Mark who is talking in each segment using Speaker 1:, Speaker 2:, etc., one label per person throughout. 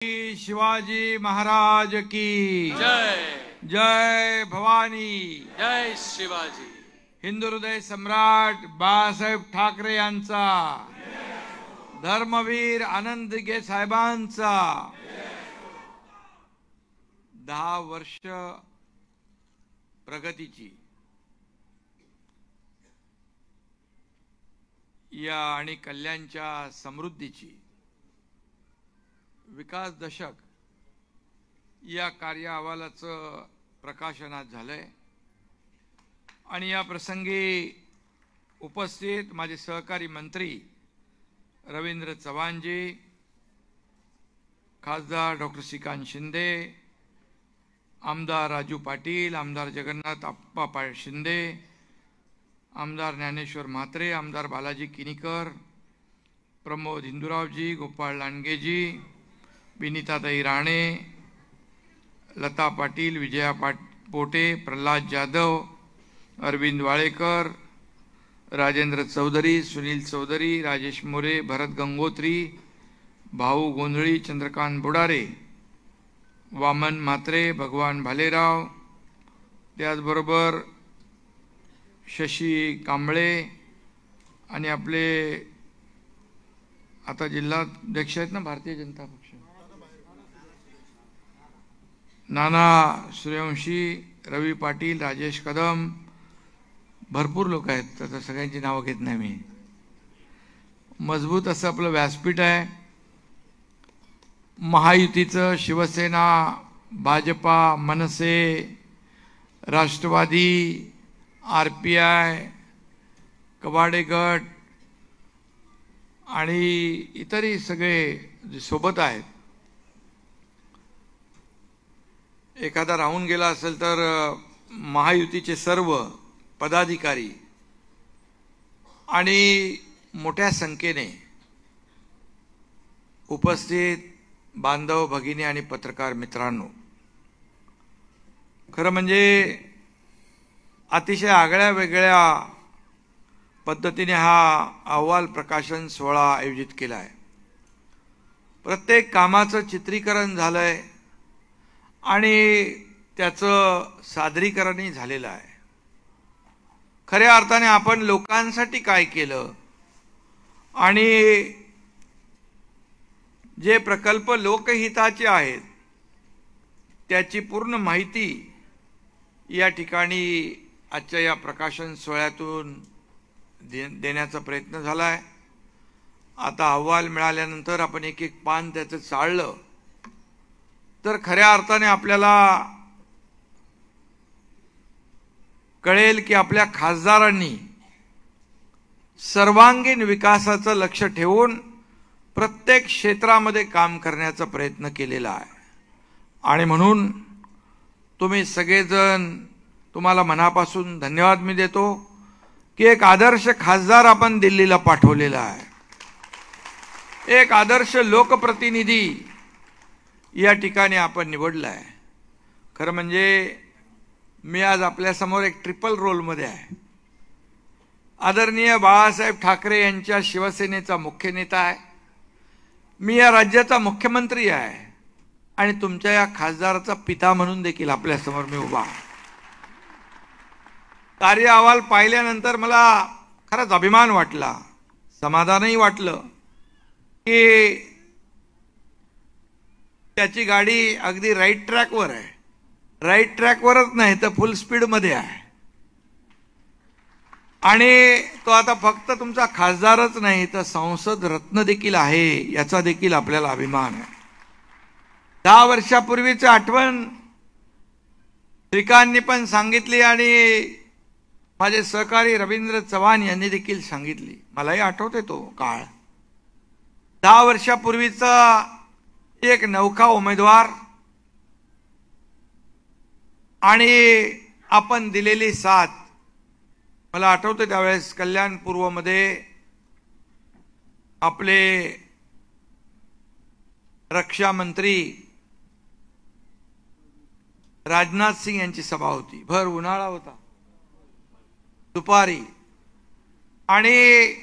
Speaker 1: शिवाजी महाराज की
Speaker 2: जय।
Speaker 1: जय भवानी।
Speaker 2: जय शिवाजी।
Speaker 1: हिंदू हृदय सम्राट बाळासाहेब ठाकरे यांचा, धर्मवीर आनंद दिघे साहेबांचा 10 वर्ष प्रगतीची या आणि कल्याणच्या समृद्धीची विकास दशक या कार्य अहवालाचं प्रकाशन आज झालंय आणि या प्रसंगी उपस्थित माझे सहकारी मंत्री रवींद्र चव्हाणजी, खासदार डॉक्टर श्रीकांत शिंदे, आमदार राजू पाटील, आमदार जगन्नाथ अप्पा शिंदे, आमदार ज्ञानेश्वर म्हात्रे, आमदार बालाजी किनीकर, प्रमोद हिंदुरावजी, गोपाळ लांडगेजी, विनीताताई राणे, लता पाटील, विजया पोटे, प्रल्हाद जाधव, अरविंद वाळेकर, राजेंद्र चौधरी, सुनील चौधरी, राजेश मोरे, भरत गंगोत्री, भाऊ गोंधळी, चंद्रकांत बुडारे, वामन म्हात्रे, भगवान भालेराव, त्याचबरोबर शशी कांबळे आणि आपले आता जिल्हाध्यक्ष आहेत ना भारतीय जनता पक्ष, नाना सूर्यवंशी, रवी पाटील, राजेश कदम, भरपूर लोक आहेत, तर सगळ्यांची नावं घेत नाही मी. मजबूत असं आपलं व्यासपीठ आहे. महायुतीचं शिवसेना, भाजपा, मनसे, राष्ट्रवादी, RPI, कवाडे गट आणि इतरही सगळे जे सोबत आहेत. एखादा राहून गेला असेल तर महायुतीचे सर्व पदाधिकारी आणि मोठ्या संख्येने उपस्थित बांधव भगिनी आणि पत्रकार मित्रांनो, खरं म्हणजे अतिशय आगळ्या वेगळ्या पद्धतीने हा अहवाल प्रकाशन सोहळा आयोजित केला आहे. प्रत्येक कामाचं चित्रीकरण झालंय आणि त्याचं सादरीकरणही झालेलं आहे. खऱ्या अर्थाने आपण लोकांसाठी काय केलं आणि जे प्रकल्प लोकहिताचे आहेत त्याची पूर्ण माहिती या ठिकाणी आजच्या या प्रकाशन सोहळ्यातून देण्याचा प्रयत्न झाला आहे. आता अहवाल मिळाल्यानंतर आपण एक एक पान त्याचं चाळलं तर खऱ्या अर्थाने आपल्याला कळेल की आपल्या खासदारांनी सर्वांगीण विकासाचं लक्ष ठेवून प्रत्येक क्षेत्रामध्ये काम करण्याचा प्रयत्न केलेला आहे. आणि म्हणून तुम्ही सगळेजण, तुम्हाला मनापासून धन्यवाद मी देतो की एक आदर्श खासदार आपण दिल्लीला पाठवलेला आहे, एक आदर्श लोकप्रतिनिधी या ठिकाणी आपण निवडला आहे. खरं म्हणजे मी आज आपल्यासमोर एक ट्रिपल रोलमध्ये आहे. आदरणीय बाळासाहेब ठाकरे यांच्या शिवसेनेचा मुख्य नेता आहे, मी या राज्याचा मुख्यमंत्री आहे आणि तुमच्या या खासदाराचा पिता म्हणून देखील आपल्यासमोर मी उभा आहे. कार्य अहवाल पाहिल्यानंतर मला खरंच अभिमान वाटला, समाधानही वाटलं की त्याची गाडी अगदी राईट ट्रॅकवर आहे. राईट ट्रॅकवरच नाही तर फुल स्पीडमध्ये आहे आणि तो आता फक्त तुमचा खासदारच नाही तर संसद रत्न देखील आहे, याचा देखील आपल्याला अभिमान आहे. 10 वर्षापूर्वीची आठवण श्रीकांतनी पण सांगितली आणि माझे सहकारी रवींद्र चव्हाण यांनी देखील सांगितली. मलाही आठवते तो काळ. 10 वर्षापूर्वीचा एक नौका उमेदवार आणि आपण दिलेली साथ. मला आठवते त्यावेळेस कल्याण पूर्वमध्ये आपले रक्षा मंत्री राजनाथ सिंग यांची सभा होती. भर उन्हाळा होता, दुपारी, आणि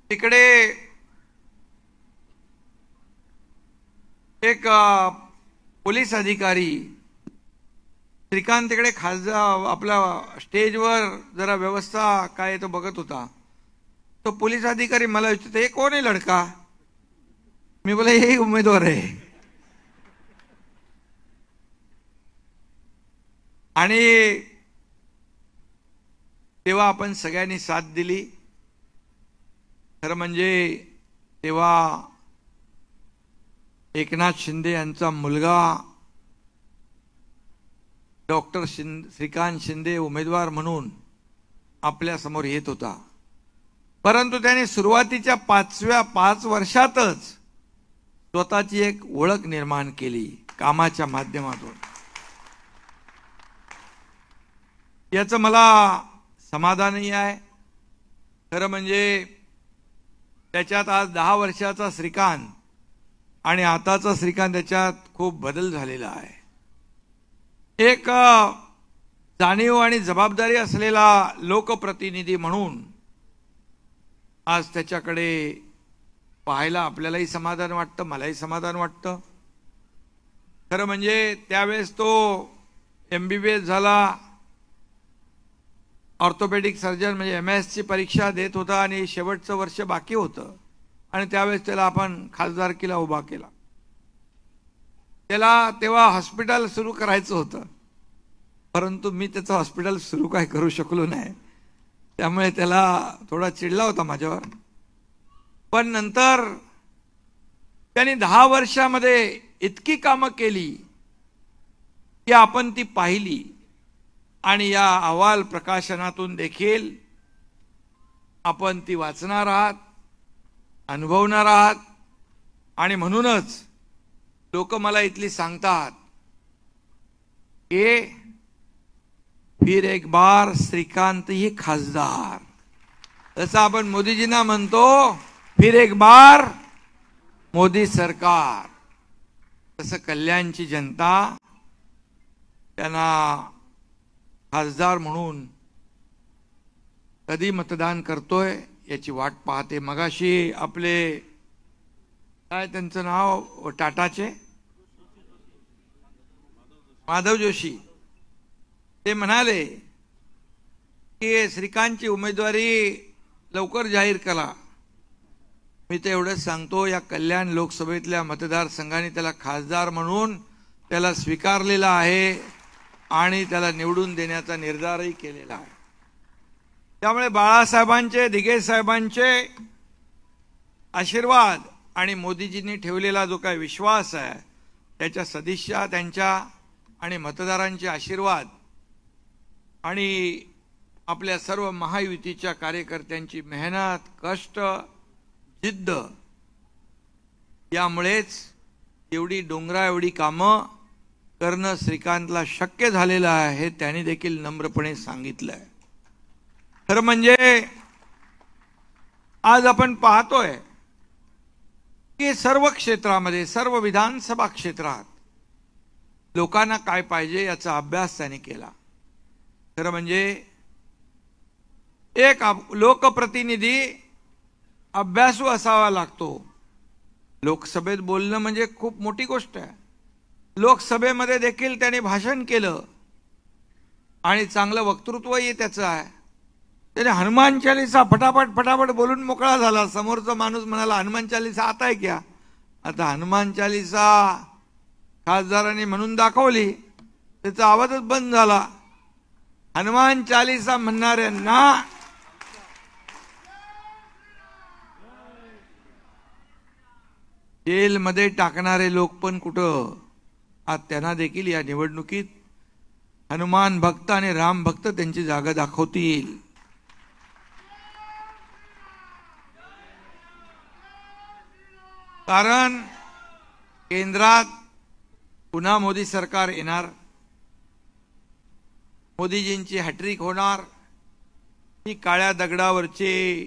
Speaker 1: तिकडे एक पोलीस अधिकारी श्रीकांत तिकडे खासदार आपला स्टेजवर जरा व्यवस्था काय तो बघत होता. तो पोलीस अधिकारी मला विचारतो, हे कोण आहे लडका? मी बोला हे उमेदवार आहे. आणि तेव्हा आपण सगळ्यांनी साथ दिली. खरं म्हणजे तेव्हा एकनाथ शिंदे यांचा मुलगा डॉक्टर श्रीकांत शिंदे उमेदवार म्हणून आपल्या समोर येत होता. परंतु त्याने सुरुवातीच्या 5 वर्षातच स्वतःची एक ओळख निर्माण केली कामाच्या माध्यमातून. याचं मला समाधानही आहे. खरं म्हणजे त्याच्यात आज 10 वर्षाचा श्रीकांत आणि आताचा श्रीकांत याच्यात खूप बदल झालेला आहे. एक जाणीव आणि जबाबदारी असलेला लोकप्रतिनिधी म्हणून आज त्याच्याकडे पाहायला आपल्यालाही समाधान वाटतं, मलाही समाधान वाटतं. खरं म्हणजे त्यावेळेस तो MBBS झाला, ऑर्थोपेडिक सर्जन म्हणजे MS ची परीक्षा देत होता आणि शेवटचं वर्ष बाकी होतं आणि त्यावेळेस त्याला आपण खासदारकीला उभा केला. त्याला तेव्हा हॉस्पिटल सुरू करायचं होतं, परंतु मी त्याचं हॉस्पिटल सुरू काय करू शकलो नाही. त्यामुळे त्याला थोडा चिडला होता माझ्यावर. पण नंतर त्यांनी 10 वर्षामध्ये इतकी कामं केली की आपण ती पाहिली आणि या अहवाल प्रकाशनातून देखील आपण ती वाचणार आहात, अनुभवणार आहात. आणि म्हणूनच लोक मला इथली सांगतात की फिर एक बार श्रीकांत ही खासदार. जसं आपण मोदीजींना म्हणतो फिर एक बार मोदी सरकार, तसं कल्याणची जनता त्यांना खासदार म्हणून कधी मतदान करतोय याची वाट पाहते. मगाशी आपले काय त्यांचं नाव टाटाचे माधव जोशी ते म्हणाले की श्रीकांतची उमेदवारी लवकर जाहीर करा. मी तर एवढंच सांगतो, या कल्याण लोकसभेतल्या मतदारसंघाने त्याला खासदार म्हणून त्याला स्वीकारलेला आहे आणि त्याला निवडून देण्याचा निर्धारही केलेला आहे. त्यामुळे बाळासाहेबांचे, दिघे साहेबांचे आशीर्वाद आणि मोदीजींनी ठेवलेला जो काही विश्वास आहे त्याच्या सदिच्छा त्यांच्या आणि मतदारांचे आशीर्वाद आणि आपल्या सर्व महायुतीच्या कार्यकर्त्यांची मेहनत, कष्ट, जिद्द यामुळेच एवढी डोंगरा एवढी कामं करणं श्रीकांतला शक्य झालेलं आहे हे त्यांनी देखील नम्रपणे सांगितलं आहे. खरं म्हणजे आज आपण पाहतोय की सर्व क्षेत्रामध्ये, सर्व विधानसभा क्षेत्रात लोकांना काय पाहिजे याचा अभ्यास त्यांनी केला. खरं म्हणजे एक लोकप्रतिनिधी अभ्यासू असावा लागतो. लोकसभेत बोलणं म्हणजे खूप मोठी गोष्ट आहे. लोकसभेमध्ये देखील त्याने भाषण केलं आणि चांगलं वक्तृत्वही त्याचं आहे. त्याने हनुमान चालीसा फटाफट बोलून मोकळा झाला. समोरचा माणूस म्हणाला हनुमान चालीसा आता आहे क्या? आता हनुमान चालीसा खासदारांनी म्हणून दाखवली, त्याचा आवाजच बंद झाला. हनुमान चालीसा म्हणणाऱ्यांना जेलमध्ये टाकणारे लोक पण कुठं, आज त्यांना देखील या निवडणुकीत हनुमान भक्त आणि राम भक्त त्यांची जागा दाखवतील. कारण केंद्रात पुन्हा मोदी सरकार येणार, मोदीजींची हॅट्रिक होणार. ही काळ्या दगडावरची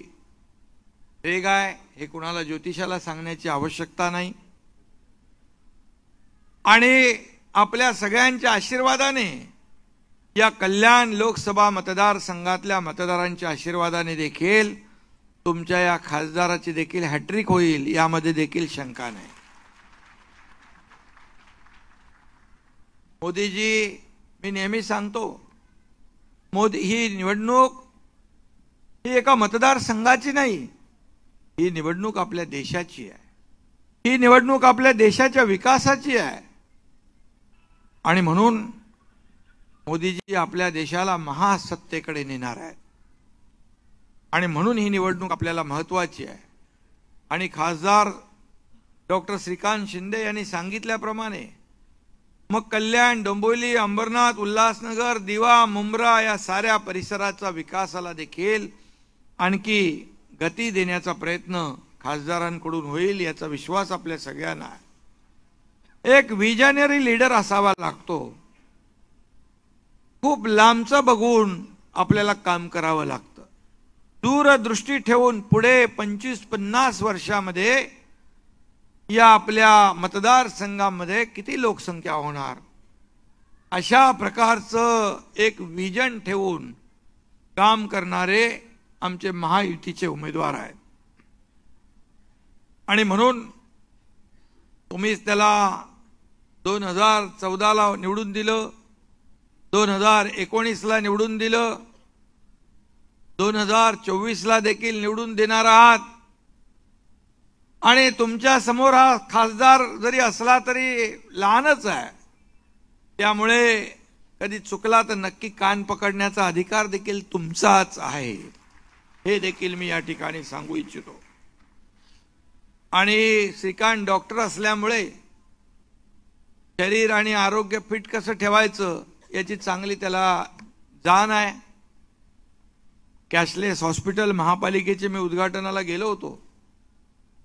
Speaker 1: रेग आहे हे कुणाला ज्योतिषाला सांगण्याची आवश्यकता नाही. आणि आपल्या सगळ्यांच्या आशीर्वादाने, या कल्याण लोकसभा मतदारसंघातल्या मतदारांच्या आशीर्वादाने देखील तुमच्या या खासदाराची देखील हॅट्रिक होईल, यामध्ये देखील शंका नाही. मोदीजी, मी नेहमी सांगतो, ही निवडणूक ही एका मतदारसंघाची नाही, ही निवडणूक आपल्या देशाची आहे. ही निवडणूक आपल्या देशाच्या विकासाची आहे. आणि म्हणून मोदीजी आपल्या देशाला महासत्तेकडे नेणार आहेत. आणि म्हणून ही निवडणूक आपल्याला महत्त्वाची आहे. आणि खासदार डॉक्टर श्रीकांत शिंदे यांनी सांगितल्याप्रमाणे मग कल्याण, डोंबिवली, अंबरनाथ, उल्हासनगर, दिवा, मुंब्रा या साऱ्या परिसराचा विकासाला देखील आणखी गती देण्याचा प्रयत्न खासदारांकडून होईल याचा विश्वास आपल्या सगळ्यांना आहे. एक विजनरी लीडर असावा लागतो. खूप लांबचं बघून आपल्याला काम करावं लागतं. दूरदृष्टी ठेवून पुढे 25-50 वर्षामध्ये या आपल्या मतदारसंघामध्ये किती लोकसंख्या होणार, अशा प्रकारचं एक विजन ठेवून काम करणारे आमचे महायुतीचे उमेदवार आहेत. आणि म्हणून तुम्हीच त्याला 2014ला निवडून दिलं, 2019ला निवडून दिलं, 2024ला देखील निवडून देणार आहात. आणि तुमच्या समोर हा खासदार जरी असला तरी लहानच आहे. त्यामुळे कधी चुकला तर नक्की कान पकडण्याचा अधिकार देखील तुमचाच आहे, हे देखील मी या ठिकाणी सांगू इच्छितो. आणि श्रीकांत डॉक्टर असल्यामुळे शरीर आणि आरोग्य फिट कसं ठेवायचं याची चांगली त्याला जाण आहे. कॅशलेस हॉस्पिटल महापालिकेचे मी उद्घाटनाला गेलो होतो.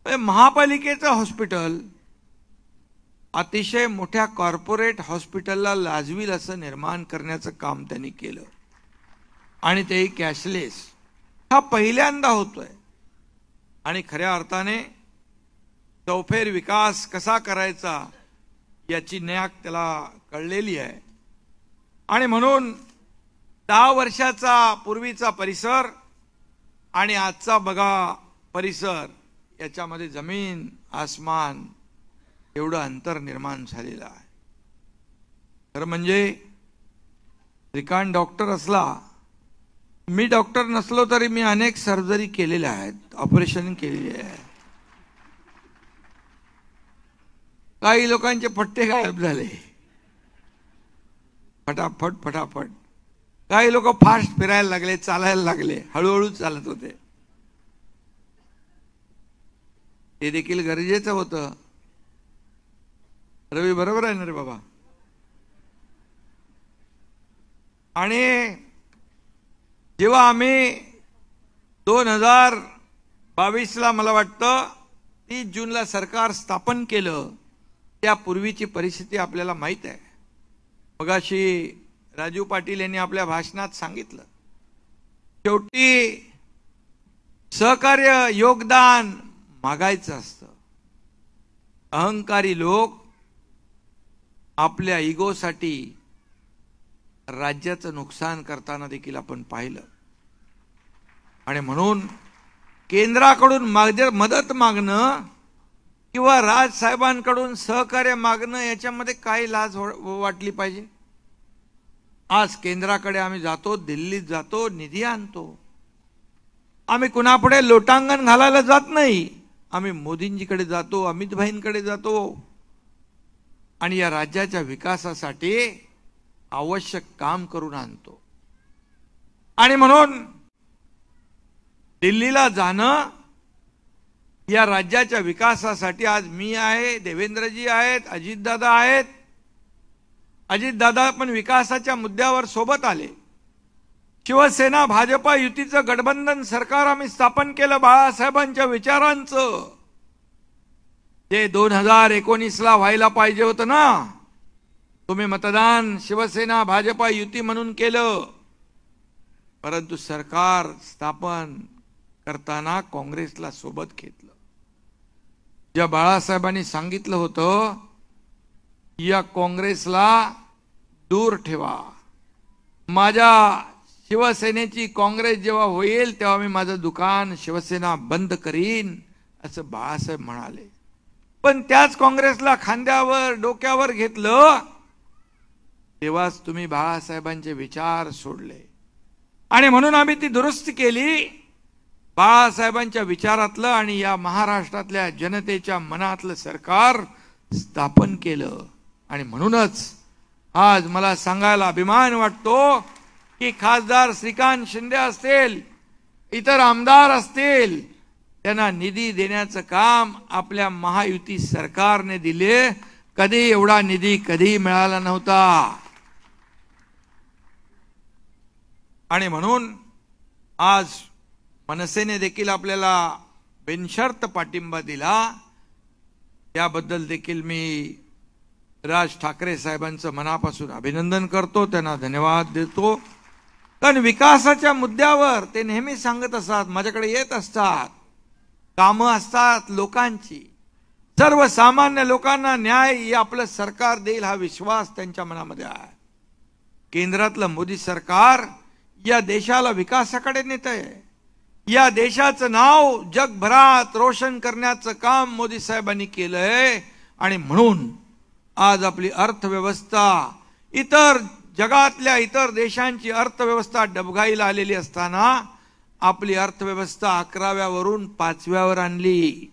Speaker 1: महापालिकेचं हॉस्पिटल अतिशय मोठ्या कॉर्पोरेट हॉस्पिटलला लाजवील असं निर्माण करण्याचं काम त्यांनी केलं. आणि तेही कॅशलेस. हा पहिल्यांदा होतोय. आणि खऱ्या अर्थाने चौफेर विकास कसा करायचा याची न्याक त्याला कळलेली आहे. आणि म्हणून 10 वर्षाचा पूर्वीचा परिसर आणि आजचा बघा परिसर, याच्यामध्ये जमीन आसमान एवढं अंतर निर्माण झालेलं आहे. खरं म्हणजे श्रीकांत डॉक्टर असला, मी डॉक्टर नसलो तरी मी अनेक सर्जरी केलेल्या आहेत, ऑपरेशन केलेली आहे. काही लोकांचे पट्टे गायब झाले फटाफट फटाफट. काही लोक फास्ट फिरायला लागले, चालायला लागले, हळूहळू चालत होते. ते देखील गरजेचं होतं. रवी बरोबर आहे ना रे बाबा. आणि जेव्हा आम्ही 2022ला मला वाटतं 30 जूनला सरकार स्थापन केलं, त्यापूर्वीची परिस्थिती आपल्याला माहीत आहे. मगाशी राजू पाटील यांनी आपल्या भाषणात सांगितलं, शेवटी सहकार्य योगदान मागायचं असतं. अहंकारी लोक आपल्या इगोसाठी राज्याचं नुकसान करताना देखील आपण पाहिलं. आणि म्हणून केंद्राकडून मदत मागणं किंवा राजसाहेबांकडून सहकार्य मागणं याच्यामध्ये काही लाज वाटली पाहिजे. आज केंद्राकडे आम्ही जातो, दिल्लीत जातो, निधी आणतो. आम्ही कुणापुढे लोटांगण घालायला जात नाही. आम्ही मोदींजीकडे जातो, अमित भाईंकडे जातो आणि या राज्याच्या विकासासाठी आवश्यक काम करून आणतो. आणि म्हणून दिल्लीला जाणं या राज्याच्या विकासासाठी आज मी आहे, देवेंद्रजी आहेत, अजितदादा आहेत. अजितदादा पण विकासाच्या मुद्द्यावर सोबत आले. शिवसेना भाजपा युतीचं गठबंधन सरकार आम्ही स्थापन केलं बाळासाहेबांच्या विचारांचं. ते 2019ला व्हायला पाहिजे होतं ना. तुम्ही मतदान शिवसेना भाजपा युती म्हणून केलं, परंतु सरकार स्थापन करताना काँग्रेसला सोबत घेतलं. ज्या बाळासाहेबांनी सांगितलं होतं या काँग्रेसला दूर ठेवा, माझ्या शिवसेनेची काँग्रेस जेव्हा होईल तेव्हा मी माझं दुकान शिवसेना बंद करीन, असं बाळासाहेब म्हणाले. पण त्याच काँग्रेसला खांद्यावर डोक्यावर घेतलं तेव्हाच तुम्ही बाळासाहेबांचे विचार सोडले आणि म्हणून आम्ही ती दुरुस्ती केली. बाळासाहेबांच्या विचारातलं आणि या महाराष्ट्रातल्या जनतेच्या मनातलं सरकार स्थापन केलं. आणि म्हणूनच आज मला सांगायला अभिमान वाटतो की खासदार श्रीकांत शिंदे असतील, इतर आमदार असतील, त्यांना निधी देण्याचं काम आपल्या महायुती सरकारने दिले. कधी एवढा निधी कधी मिळाला नव्हता. आणि म्हणून आज मनसेने देखील आपल्याला बिनशर्त पाठिंबा दिला. त्याबद्दल देखील मी राज ठाकरे साहेबांचं मनापासून अभिनंदन करतो, त्यांना धन्यवाद देतो. कारण विकासाच्या मुद्द्यावर ते नेहमी सांगत असतात, माझ्याकडे येत असतात, कामं असतात लोकांची, सर्वसामान्य लोकांना न्याय हे आपलं सरकार देईल हा विश्वास त्यांच्या मनामध्ये आहे. केंद्रातलं मोदी सरकार या देशाला विकासाकडे नेत आहे. या देशाचं नाव जगभरात रोशन करण्याचं काम मोदी साहेबांनी केलंय. आणि म्हणून आज आपली अर्थव्यवस्था इतर जगातल्या इतर देशांची अर्थव्यवस्था डबघाईला आलेली असताना आपली अर्थव्यवस्था 11व्यावरून 5व्यावर आणली.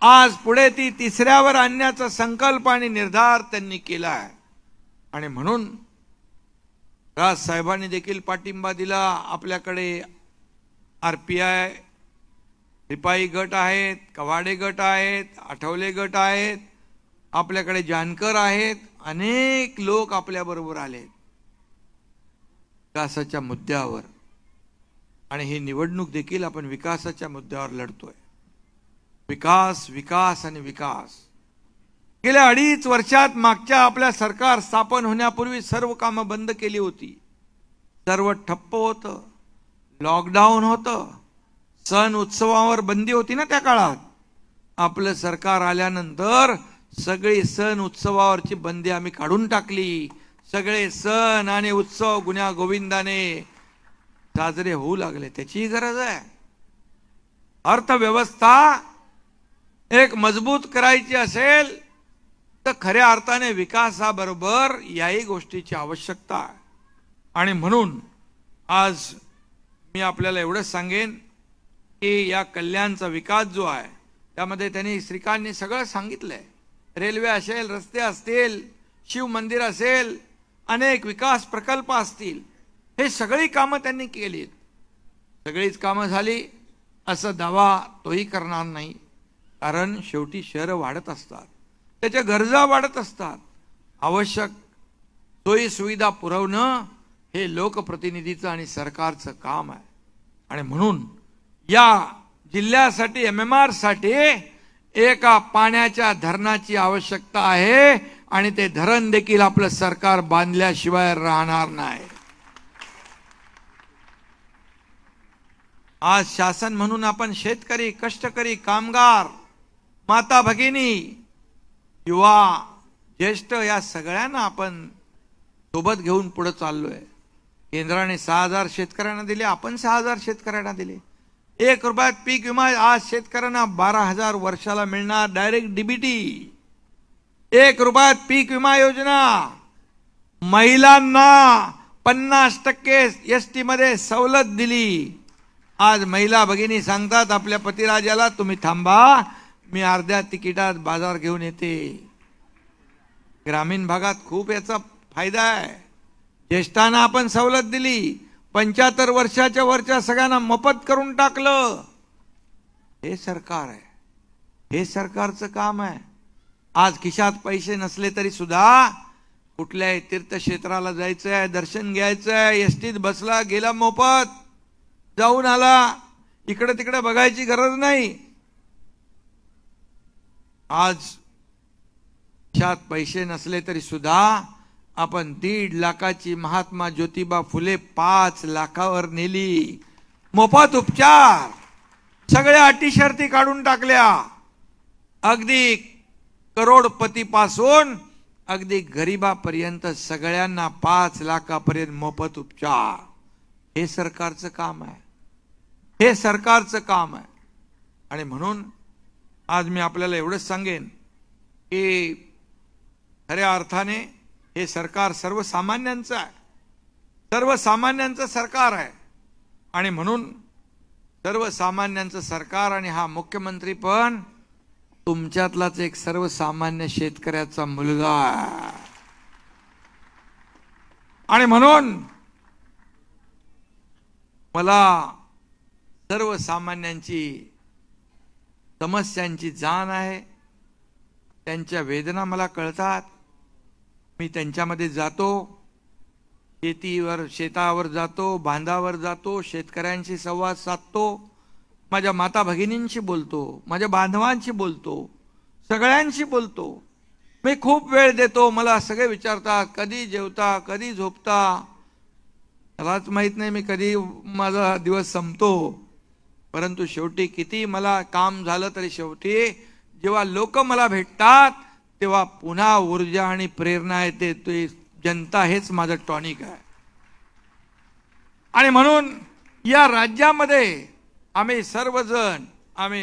Speaker 1: आज पुढे ती 3ऱ्यावर आणण्याचा संकल्प आणि निर्धार त्यांनी केला आहे. आणि म्हणून राज साहेबांनी देखील पाठिंबा दिला. आपल्याकडे RPI रिपाई गट आहेत, कवाडे गट आहेत, आठवले गट आहेत, आपल्याकडे जानकर आहेत, अनेक लोक आपल्या बरोबर आले विकासाच्या मुद्द्यावर. आणि ही निवडणूक देखील आपण विकासाच्या मुद्द्यावर लढतोय. विकास विकास आणि विकास. गेल्या 2.5 वर्षात मागच्या आपल्या सरकार स्थापन होण्यापूर्वी सर्व कामं बंद केली होती. सर्व ठप्प होतं, लॉकडाऊन होतं, सण उत्सवावर बंदी होती ना त्या काळात. आपलं सरकार आल्यानंतर सगळी सण उत्सवावरची बंदी आम्ही काढून टाकली. सगळे सण आणि उत्सव गुण्या गोविंदाने साजरे होऊ लागले. त्याची गरज आहे. अर्थव्यवस्था एक मजबूत करायची असेल तर खऱ्या अर्थाने विकासाबरोबर याही गोष्टीची आवश्यकता आहे. आणि म्हणून आज मी आपल्याला एवढंच सांगेन की या कल्याणचा विकास जो आहे त्यामध्ये त्यांनी श्रीकांतनी सगळं सांगितलंय. रेल्वे असेल, रस्ते असतील, शिव मंदिर असेल, अनेक विकास प्रकल्प असतील, हे सगळी कामं त्यांनी केलीत. सगळीच कामं झाली असं दावा तोही करणार नाही. कारण शेवटी शहरं वाढत असतात, त्याच्या गरजा वाढत असतात. आवश्यक सोयी सुविधा पुरवणं हे लोकप्रतिनिधीचं आणि सरकारचं काम आहे. आणि म्हणून या जिल्ह्यासाठी MMR साठी एका पाण्याच्या धरणाची आवश्यकता आहे. आणि ते धरण देखील आपलं सरकार बांधल्याशिवाय राहणार नाही. आज शासन म्हणून आपण शेतकरी, कष्टकरी, कामगार, माता भगिनी, युवा, ज्येष्ठ या सगळ्यांना आपण सोबत घेऊन पुढे चाललोय. केंद्राने 6,000 शेतकऱ्यांना दिले, आपण 6,000 शेतकऱ्यांना दिले. 1 रुपयात पीक विमा आज शेतकऱ्यांना 12,000 वर्षाला मिळणार. Direct DBT. 1 रुपयात पीक विमा योजना. महिलांना 50% ST मध्ये सवलत दिली. आज महिला भगिनी सांगतात आपल्या पतिराजाला, तुम्ही थांबा, मी अर्ध्या तिकिटात बाजार घेऊन येते. ग्रामीण भागात खूप याचा फायदा आहे. ज्येष्ठांना आपण सवलत दिली. 75 वर्षाच्या वरच्या सगळ्यांना मोफत करून टाकलं. हे सरकार आहे, हे सरकारचं काम आहे. आज खिशात पैसे नसले तरी सुद्धा कुठल्याही तीर्थक्षेत्राला जायचं आहे, दर्शन घ्यायचं आहे, एसटीत बसला गेला मोफत, जाऊन आला, इकडे तिकडे बघायची गरज नाही. आज खिशात पैसे नसले तरी सुद्धा आपण 1.5 लाखाची महात्मा ज्योतिबा फुले 5 लाखावर नेली. मोफत उपचार, सगळ्या अटी शर्ती काढून टाकल्या. अगदी करोडपतीपासून अगदी गरीबापर्यंत सगळ्यांना 5 लाखापर्यंत मोफत उपचार. हे सरकारचं काम आहे, हे सरकारचं काम आहे. आणि म्हणून आज मी आपल्याला एवढंच सांगेन की खऱ्या अर्थाने हे सरकार सर्वसामान्यांचं आहे, सर्वसामान्यांचं सरकार आहे. आणि म्हणून सर्वसामान्यांचं सरकार आणि हा मुख्यमंत्री पण तुमच्यातलाच एक सर्वसामान्य शेतकऱ्याचा मुलगा आहे. आणि म्हणून मला सर्वसामान्यांची समस्यांची जाण आहे, त्यांच्या वेदना मला कळतात. मी त्यांच्यामध्ये जातो, शेतावर जातो, बांधावर जातो, शेतकऱ्यांशी संवाद साधतो, माझ्या माता भगिनींशी बोलतो, माझ्या बांधवांशी बोलतो, सगळ्यांशी बोलतो. मी खूप वेळ देतो. मला सगळे विचारतात कधी जेवता, कधी झोपता. मलाच माहित नाही मी कधी माझा दिवस संपतो. परंतु शेवटी किती मला काम झालं तरी शेवटी जेव्हा लोक मला भेटतात तेव्हा पुन्हा ऊर्जा आणि प्रेरणा येते. ते जनता हेच माझं टॉनिक आहे. आणि म्हणून या राज्यामध्ये आम्ही सर्वजण,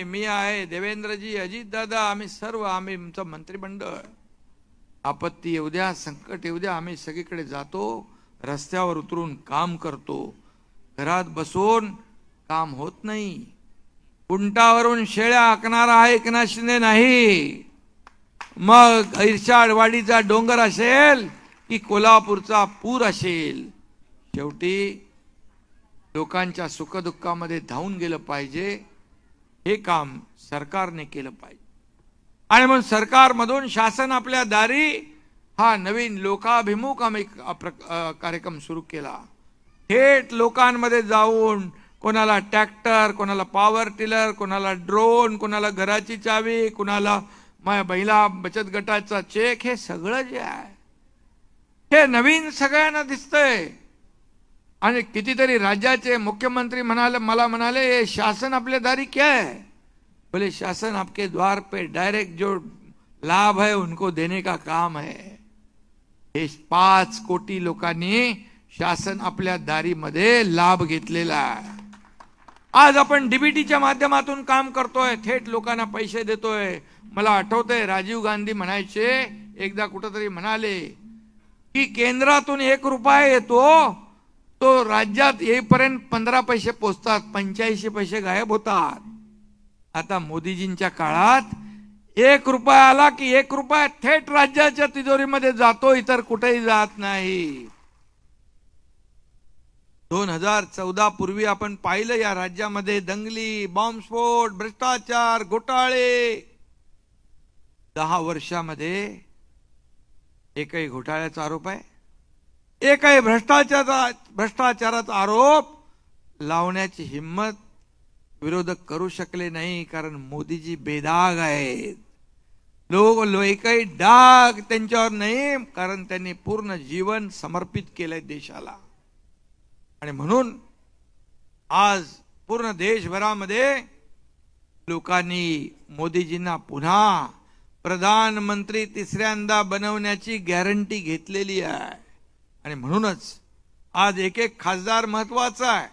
Speaker 1: मी आहे, देवेंद्रजी, अजितदादा, आम्ही सर्व, आमचं मंत्रिमंडळ, आपत्ती येऊ द्या, संकट येऊ द्या, आम्ही सगळीकडे जातो, रस्त्यावर उतरून काम करतो. घरात बसून काम होत नाही. उंटावरून शेळ्या आखणारा हा एकनाथ शिंदे नाही. मग इर्षाडवाडीचा डोंगर असेल की कोल्हापूरचा पूर असेल, शेवटी लोकांच्या सुखदुःखामध्ये धावून गेलं पाहिजे. हे काम सरकारने केलं पाहिजे. आणि म्हणून सरकारमधून शासन आपल्या दारी हा नवीन लोकाभिमुख आम्ही कार्यक्रम सुरू केला. थेट लोकांमध्ये जाऊन कोणाला ट्रॅक्टर, कोणाला पॉवर टिलर, कोणाला ड्रोन, कोणाला घराची चावी, कोणाला महिला बचत गटाचा चेक, हे सगळं जे आहे हे नवीन सगळ्यांना दिसतंय. आणि कितीतरी राज्याचे मुख्यमंत्री मला म्हणाले शासन आपल्या दारी क्या है? बोले शासन आपके द्वार पे डायरेक्ट जो लाभ है उनको देने का काम है. हे 5 कोटी लोकांनी शासन आपल्या दारीमध्ये लाभ घेतलेला आहे. आज आपण डीबीटीच्या माध्यमातून काम करतोय, थेट लोकांना पैसे देतोय. मला आठवतंय राजीव गांधी म्हणायचे, एकदा कुठेतरी म्हणाले की केंद्रातून 1 रुपया येतो तो राज्यात येईपर्यंत 15 पैसे पोचतात, 85 पैसे गायब होतात. आता मोदीजींच्या काळात 1 रुपया आला की 1 रुपया थेट राज्याच्या तिजोरीमध्ये जातो, इतर कुठेही जात नाही. 2014 पूर्वी आपण पाहिलं या राज्यामध्ये दंगली, बॉम्बस्फोट, भ्रष्टाचार, घोटाळे. 10 वर्षामध्ये एकही घोटाळ्याचा आरोप आहे, एकही भ्रष्टाचाराचा आरोप लावण्याची हिम्मत विरोधक करू शकले नाही. कारण मोदीजी बेदाग आहेत. एकही डाग त्यांच्यावर नाही, कारण त्यांनी पूर्ण जीवन समर्पित केलंय देशाला. आणि म्हणून आज पूर्ण देशभरामध्ये लोकांनी मोदीजींना पुन्हा प्रधानमंत्री तिसऱ्यांदा बनवण्याची गॅरंटी घेतलेली आहे. आणि म्हणूनच आज एक खासदार महत्वाचा आहे.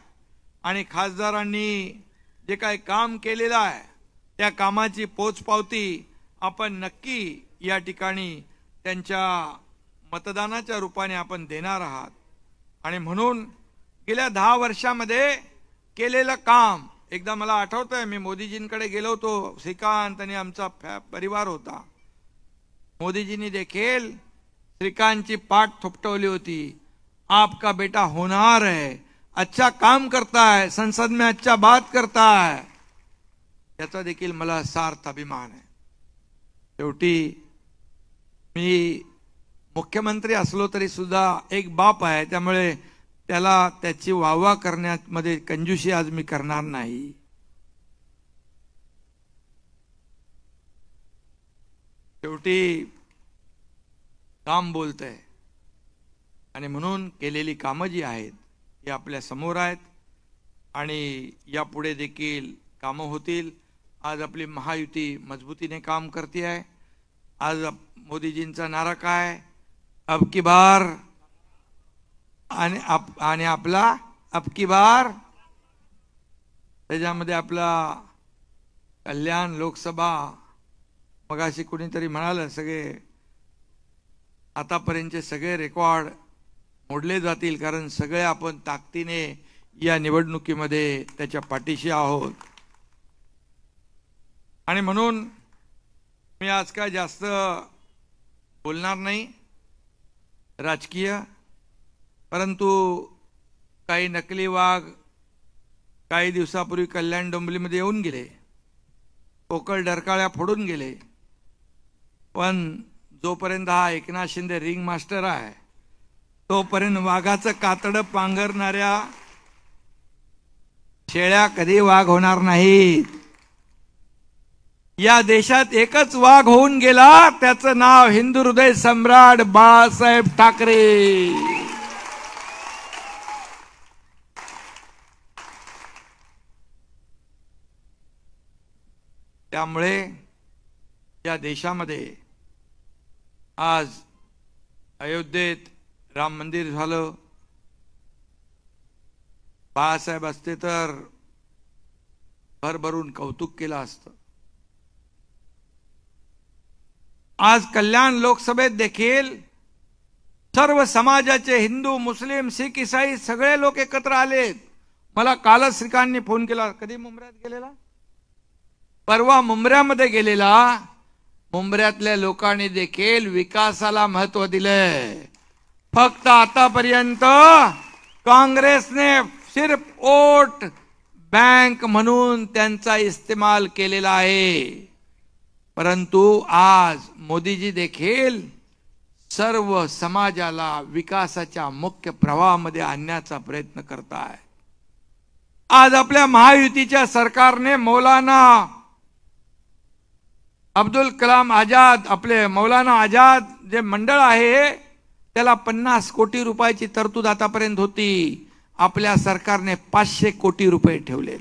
Speaker 1: आणि खासदारांनी जे काही काम केलेलं आहे त्या कामाची पोचपावती आपण नक्की या ठिकाणी त्यांच्या मतदानाच्या रूपाने आपण देणार आहात. आणि म्हणून गेल्या 10 वर्षामध्ये केलेलं काम, एकदा मला आठवतंय मी मोदीजींकडे गेलो होतो, श्रीकांत आणि आमचा परिवार होता. मोदीजींनी देखील श्रीकांतची पाठ थोपटवली होती. आपका बेटा होनहार है, अच्छा काम करता है, संसद में अच्छा बात करता है. याचा देखील मला सार्थ अभिमान आहे. शेवटी मी मुख्यमंत्री असलो तरी सुद्धा एक बाप आहे, त्यामुळे त्याला त्याची वाहवा करण्यामध्ये कंजूसी आज मी करणार नाही. शेवटी काम बोलतंय. आणि म्हणून केलेली कामं जी आहेत ही आपल्या समोर आहेत आणि यापुढे देखील कामं होतील. आज आपली महायुती मजबूतीने काम करते आहे. आज मोदीजींचा नारा काय? अब की बार आणि आपला अब की बार. त्याच्यामध्ये आपला कल्याण लोकसभा, मगाशी कुणीतरी म्हणालं सगळे आतापर्यंतचे सगळे रेकॉर्ड मोडले जातील, कारण सगळे आपण ताकदीने या निवडणुकीमध्ये त्याच्या पाठीशी आहोत. आणि म्हणून मी आज काय जास्त बोलणार नाही राजकीय, परंतु काही नकली वाघ काही दिवसापूर्वी कल्याण डोंबिवलीमध्ये येऊन गेले, पोकळ डरकाळ्या फोडून गेले. पण जोपर्यंत हा एकनाथ शिंदे रिंग मास्टर आहे तोपर्यंत वाघाचं कातडं पांघरणाऱ्या शेळ्या कधी वाघ होणार नाहीत. या देशात एकच वाघ होऊन गेला, त्याचं नाव हिंदू हृदय सम्राट बाळासाहेब ठाकरे. त्यामुळे या देशामध्ये आज अयोध्येत राम मंदिर झालं. बाळासाहेब असते तर भरभरून कौतुक केलं असतं. आज कल्याण लोकसभेत देखील सर्व समाजाचे हिंदू मुस्लिम सिख ईसाई सगळे लोक एकत्र आलेत. मला कालच श्रीकांतनी फोन केला. कधी मुंबऱ्यात गेलेला? परवा मुंबऱ्यामध्ये गेलेला. मुंबऱ्यातल्या लोकांनी देखील विकासाला महत्व दिलंय. फक्त आतापर्यंत काँग्रेसने सिर्फ वोट बँक म्हणून त्यांचा इस्तेमाल केलेला आहे. परंतु आज मोदीजी देखील सर्व समाजाला विकासाच्या मुख्य प्रवाहामध्ये आणण्याचा प्रयत्न करतायत. आज आपल्या महायुतीच्या सरकारने मौलाना अब्दुल कलाम आजाद, आपले मौलाना आजाद जे मंडळ आहे त्याला 50 कोटी रुपयाची तरतूद आतापर्यंत होती. आपल्या सरकारने 500 कोटी रुपये ठेवले.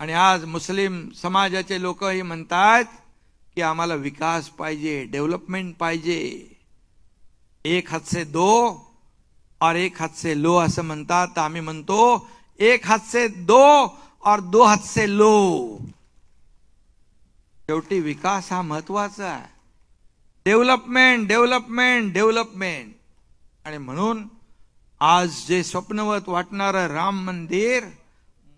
Speaker 1: आणि आज मुस्लिम समाजाचे लोकही म्हणतात की आम्हाला विकास पाहिजे, डेव्हलपमेंट पाहिजे. एक हात से दो और एक हात से लो असं म्हणतात. तर आम्ही म्हणतो एक हात से दो और दो हात से लो. शेवटी विकास हा महत्वाचा आहे. Development development development. आणि म्हणून आज जे स्वप्नवत वाटणारं राम मंदिर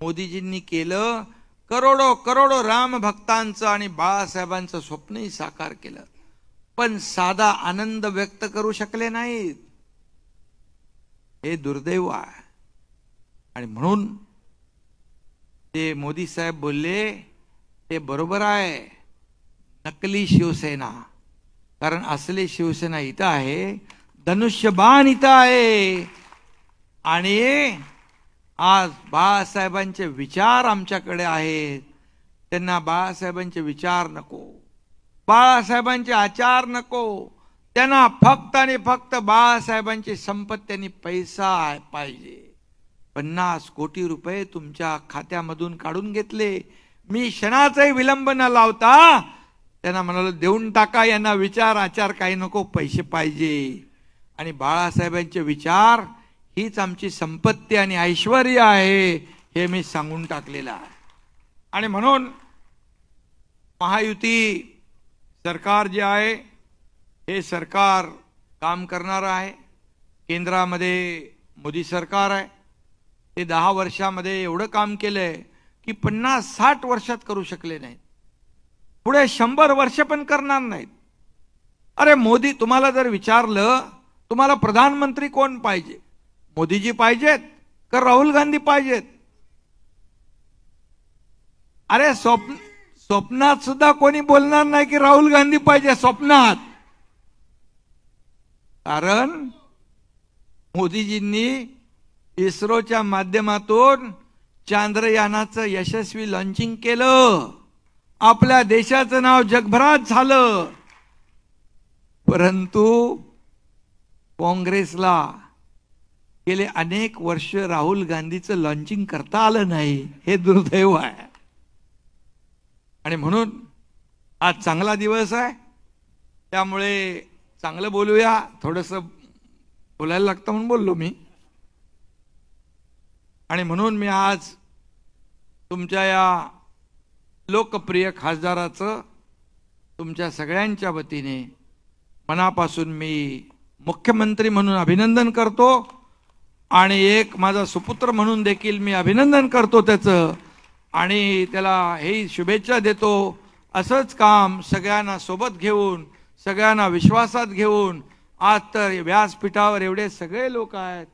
Speaker 1: मोदीजींनी केलं, करोडो करोडो राम भक्तांचं आणि बाळासाहेबांचं स्वप्नही साकार केलं. पण साधा आनंद व्यक्त करू शकले नाहीत. हे दुर्दैव आहे. आणि म्हणून ते मोदी साहेब बोलले ते बरोबर आहे. नकली शिवसेना, कारण असली शिवसेना इथं आहे, धनुष्यबाण इथं आहे. आणि आज बाळासाहेबांचे विचार आमच्याकडे आहेत. त्यांना बाळासाहेबांचे विचार नको, बाळासाहेबांचे आचार नको. त्यांना फक्त आणि फक्त बाळासाहेबांची संपत्ती आणि पैसा पाहिजे. 50 कोटी रुपये तुमच्या खात्यामधून काढून घेतले. मी क्षणाचाही विलंब न लावता त्यांना म्हणालो देऊन टाका, यांना विचार आचार काही नको, पैसे पाहिजे. आणि बाळासाहेबांचे विचार हीच आमची संपत्ती आणि ऐश्वर्य आहे हे मी सांगून टाकलेलं आहे. आणि म्हणून महायुती सरकार जे आहे हे सरकार काम करणार आहे. केंद्रामध्ये मोदी सरकार आहे. ते 10 वर्षामध्ये एवढं काम केलंय की 50-60 वर्षात करू शकले नाहीत. पुढे 100 वर्ष पण करणार नाहीत. अरे मोदी, तुम्हाला जर विचारलं तुम्हाला प्रधानमंत्री कोण पाहिजे, मोदीजी पाहिजेत का राहुल गांधी पाहिजेत? अरे स्वप्नात सुद्धा कोणी बोलणार नाही की राहुल गांधी पाहिजे स्वप्नात. कारण मोदीजींनी इस्रोच्या माध्यमातून चांद्रयानाचं यशस्वी लॉन्चिंग केलं. आपल्या देशाचं नाव जगभरात झालं. परंतु काँग्रेसला गेले अनेक वर्ष राहुल गांधीचं लॉन्चिंग करता आलं नाही. हे दुर्दैव आहे. आणि म्हणून आज चांगला दिवस आहे, त्यामुळे चांगलं बोलूया. थोडंसं बोलायला लागतं म्हणून बोललो मी. आणि म्हणून मी आज तुमच्या या लोकप्रिय खासदाराचं तुमच्या सगळ्यांच्या वतीने मनापासून मी मुख्यमंत्री म्हणून अभिनंदन करतो आणि एक माझा सुपुत्र म्हणून देखील मी अभिनंदन करतो त्याचं आणि त्याला हे शुभेच्छा देतो. असंच काम सगळ्यांना सोबत घेऊन सगळ्यांना विश्वासात घेऊन आज तर व्यासपीठावर एवढे सगळे लोक आहेत,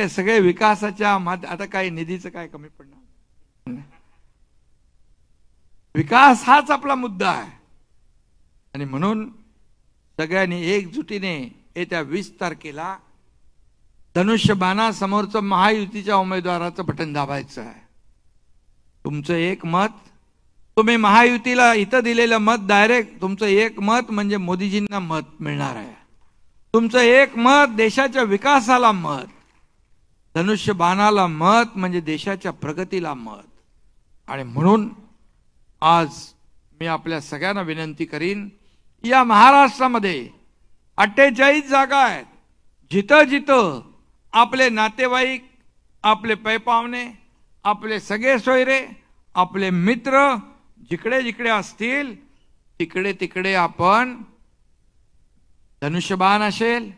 Speaker 1: सगळे विकासाच्या आता काही निधीचं काय कमी पडणार, विकास हाच आपला मुद्दा आहे. आणि म्हणून सगळ्यांनी एकजुटीने येत्या 20 तारखेला धनुष्यबाणासमोरचं महायुतीच्या उमेदवाराचं बटन दाबायचं आहे. तुमचं एक मत, तुम्ही महायुतीला इथं दिलेलं मत डायरेक्ट तुमचं एक मत म्हणजे मोदीजींना मत मिळणार आहे. तुमचं एक मत देशाच्या विकासाला मत, धनुष्यबाणाला मत म्हणजे देशाच्या प्रगतीला मत. आणि म्हणून आज मी आपल्या सगळ्यांना विनंती करीन, या महाराष्ट्रामध्ये 48 जागा आहेत. जिथं जिथं आपले नातेवाईक, आपले पैपावणे, आपले सगळे सोयरे, आपले मित्र जिकडे जिकडे असतील तिकडे तिकडे आपण धनुष्यबाण असेल,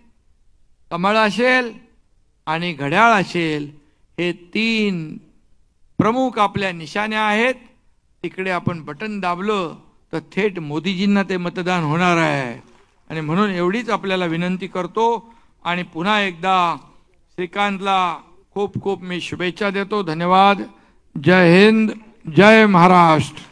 Speaker 1: कमळ असेल आणि घड्याळ असेल, हे 3 प्रमुख आपल्या निशाण्या आहेत. तिकडे आपण बटन दाबलं तर थेट मोदीजींना ते मतदान होणार आहे. आणि म्हणून एवढीच आपल्याला विनंती करतो आणि पुन्हा एकदा श्रीकांतला खूप खूप मी शुभेच्छा देतो. धन्यवाद. जय हिंद, जय महाराष्ट्र.